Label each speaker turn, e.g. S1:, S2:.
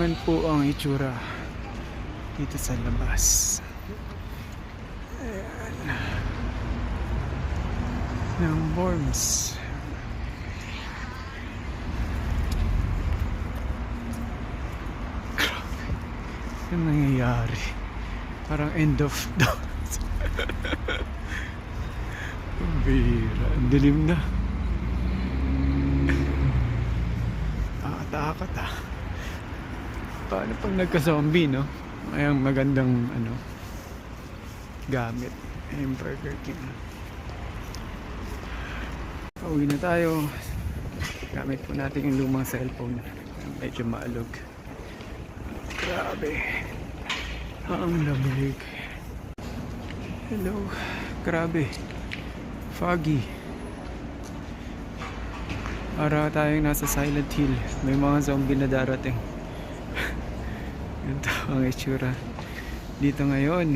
S1: Yan po ang itsura dito sa labas. Ayan. Ng Worms. Ano nangyayari? Parang end of days. Ang bihira. Ang dilim na. Takot ah. Paano pag nagka-zombie, no? Ayang magandang gamit. Ayun, Burger King. Pauwi na tayo. Gamit po natin yung lumang cellphone. Medyo maalog. Grabe. Ang lamig. Hello. Grabe. Foggy. Para tayong nasa Silent Hill. May mga zombie na darating. Ito ang itsura dito ngayon.